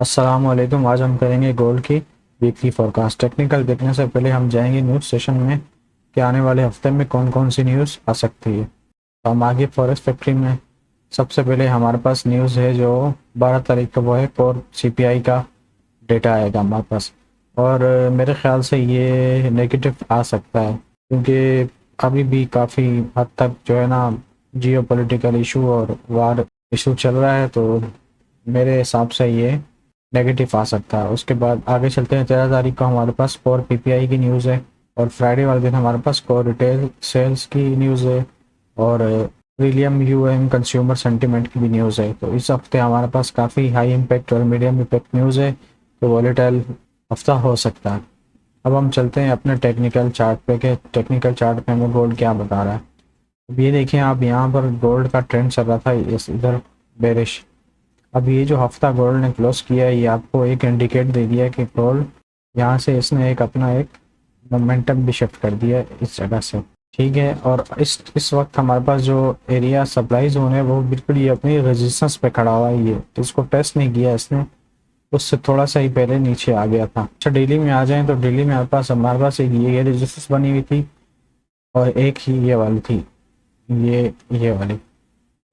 अस्सलामुअलैकुम। आज हम करेंगे गोल्ड की वीकली फोरकास्ट। टेक्निकल देखने से पहले हम जाएंगे न्यूज़ सेशन में कि आने वाले हफ्ते में कौन कौन सी न्यूज़ आ सकती है। तो हम आगे फॉरेस्ट फैक्ट्री में सबसे पहले हमारे पास न्यूज़ है जो 12 तारीख का, वो है कोर सीपीआई का डेटा आएगा हमारे पास। और मेरे ख्याल से ये नेगेटिव आ सकता है क्योंकि अभी भी काफ़ी हद तक जो है ना जियो पॉलिटिकल इशू और वार इशू चल रहा है, तो मेरे हिसाब से ये नेगेटिव आ सकता है। उसके बाद आगे चलते हैं। 13 तारीख को हमारे पास कोर पीपीआई की न्यूज़ है और फ्राइडे वाले दिन हमारे पास कोर रिटेल सेल्स की न्यूज़ है और विलियम यूएम कंज्यूमर सेंटिमेंट की भी न्यूज़ है। तो इस हफ्ते हमारे पास काफ़ी हाई इम्पैक्ट और मीडियम इम्पैक्ट न्यूज़ है, तो वॉलेटाइल हफ्ता हो सकता है। अब हम चलते हैं अपने टेक्निकल चार्ट पे कि टेक्निकल चार्ट पे हमें गोल्ड क्या बता रहा है। अब ये देखें आप, यहाँ पर गोल्ड का ट्रेंड चल रहा था इस इधर बेरिश। अब ये जो हफ्ता गोल्ड ने क्लोज किया है, ये आपको एक इंडिकेट दे दिया कि गोल्ड यहाँ से इसने एक अपना एक मोमेंटम भी शिफ्ट कर दिया है इस जगह से। ठीक है, और इस वक्त हमारे पास जो एरिया सप्लाई जोन है वो बिल्कुल ये अपनी रेजिस्टेंस पे खड़ा हुआ है। ये इसको टेस्ट नहीं किया इसने, उससे थोड़ा सा ही पहले नीचे आ गया था। अच्छा, डेली में आ जाएं तो डेली में हमारे पास एक ये रेजिस्टेंस बनी हुई थी और एक ही ये वाली थी, ये वाली।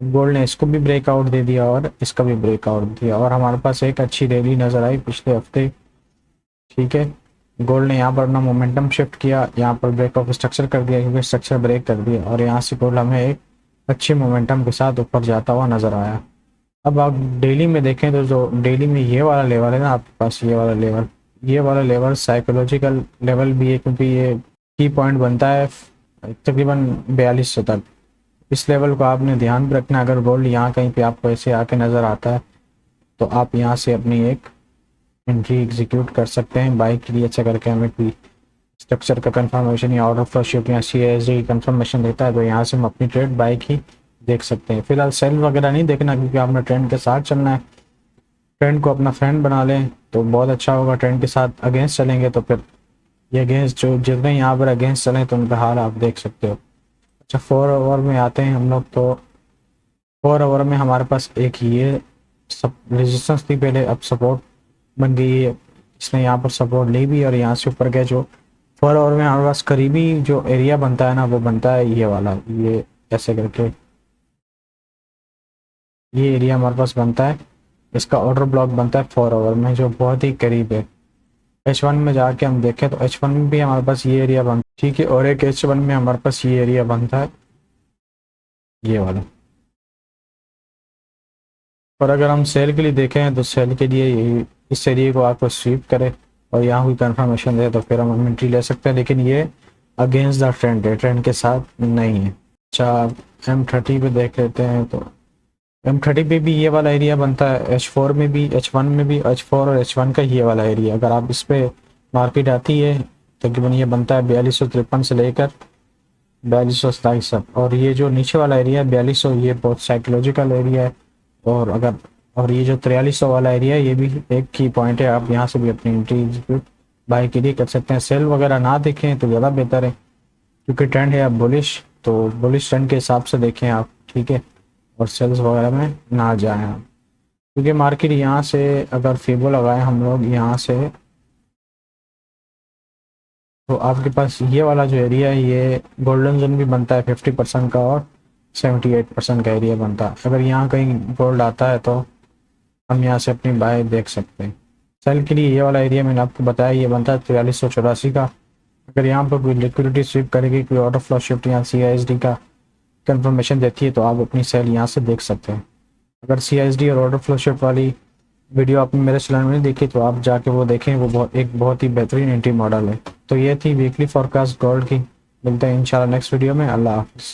गोल्ड ने इसको भी ब्रेकआउट दे दिया और इसका भी ब्रेकआउट दिया और हमारे पास एक अच्छी रैली नज़र आई पिछले हफ्ते। ठीक है, गोल्ड ने यहाँ पर अपना मोमेंटम शिफ्ट किया, यहाँ पर ब्रेक ऑफ स्ट्रक्चर कर दिया क्योंकि स्ट्रक्चर ब्रेक कर दिया और यहाँ से गोल्ड हमें एक अच्छी मोमेंटम के साथ ऊपर जाता हुआ नज़र आया। अब आप डेली में देखें तो जो डेली में ये वाला लेवल है ना आपके पास, ये वाला लेवल साइकोलॉजिकल लेवल भी है क्योंकि ये की पॉइंट बनता है तकरीबन 4200 तक। इस लेवल को आपने ध्यान में रखना। अगर गोल्ड यहाँ कहीं पे आपको ऐसे आके नज़र आता है तो आप यहाँ से अपनी एक एंट्री एग्जीक्यूट कर सकते हैं बाई के लिए। अच्छा करके हमें कोई स्ट्रक्चर का कंफर्मेशन या ऑर्डर फ्लो शिप या CASD की कंफर्मेशन देता है तो यहाँ से हम अपनी ट्रेड बाई की देख सकते हैं। फिलहाल सेल वगैरह नहीं देखना क्योंकि आपने ट्रेंड के साथ चलना है। ट्रेंड को अपना फ्रेंड बना लें तो बहुत अच्छा होगा। ट्रेंड के साथ अगेंस्ट चलेंगे तो फिर ये अगेंस्ट जो जितने यहाँ पर अगेंस्ट चलें तो उनका हाल आप देख सकते हो। अच्छा, 4 ओवर में आते हैं हम लोग। तो 4 ओवर में हमारे पास एक ये सब रेजिस्टेंस थी पहले, अब सपोर्ट बन गई है। इसने यहाँ पर सपोर्ट ली भी और यहाँ से ऊपर गया। जो 4 ओवर में हमारे पास करीबी जो एरिया बनता है ना वो बनता है ये वाला, ये ऐसे करके ये एरिया हमारे पास बनता है। इसका ऑर्डर ब्लॉक बनता है 4 ओवर में जो बहुत ही करीब है। H1 में जाके हम देखें तो H1 में भी हमारे पास ये एरिया बनता है। ठीक है, और एक H1 में हमारे पास ये एरिया बनता है, ये वाला। और अगर हम सेल के लिए देखें तो सेल के लिए इस एरिया को आपको स्वीप करे और यहाँ कोई कंफर्मेशन दे तो फिर हम एंट्री ले सकते हैं, लेकिन ये अगेंस्ट द ट्रेंड है, ट्रेंड के साथ नहीं है। अच्छा, M30 पे देख लेते हैं तो M30 पे भी ये वाला एरिया बनता है। H4 में भी, H1 में भी, H4 और H1 का ये वाला एरिया। अगर आप इस पे मार्केट आती है तकरीबन ये बनता है 4253 से लेकर 4227 तक। और ये जो नीचे वाला एरिया है 4200, ये बहुत साइकोलॉजिकल एरिया है। और अगर और ये जो 4300 वाला एरिया है ये भी एक की पॉइंट है। आप यहाँ से भी अपनी एंट्री एग्जीक्यूट बाई के लिए कर सकते हैं। सेल वगैरह ना देखें तो ज़्यादा बेहतर है क्योंकि ट्रेंड है अब बुलिश, तो बुलिश ट्रेंड के हिसाब से देखें आप। ठीक है, और सेल्स वगैरह में ना जाएं आप क्योंकि मार्केट यहाँ से अगर फीबो लगाए हम लोग यहाँ से तो आपके पास ये वाला जो एरिया है ये गोल्डन जोन भी बनता है 50% का और 78% का एरिया बनता है। अगर यहाँ कहीं गोल्ड आता है तो हम यहाँ से अपनी बाय देख सकते हैं। सेल के लिए ये वाला एरिया मैंने आपको बताया ये बनता है 4384 का। अगर यहाँ पर कोई लिक्विडिटी स्वीप करेगी, कोई ऑर्डर फ्लो शिफ्ट या CISD का कंफर्मेशन देती है तो आप अपनी सेल यहाँ से देख सकते हैं। अगर CISD और ऑर्डर फ्लो शिफ्ट वाली वीडियो आपने मेरे चैनल में नहीं देखी तो आप जाके वो देखें, वो बहुत ही बेहतरीन एंट्री मॉडल है। तो ये थी वीकली फॉरकास्ट गोल्ड की। मिलते हैं इंशाल्लाह नेक्स्ट वीडियो में। अल्लाह हाफिज़।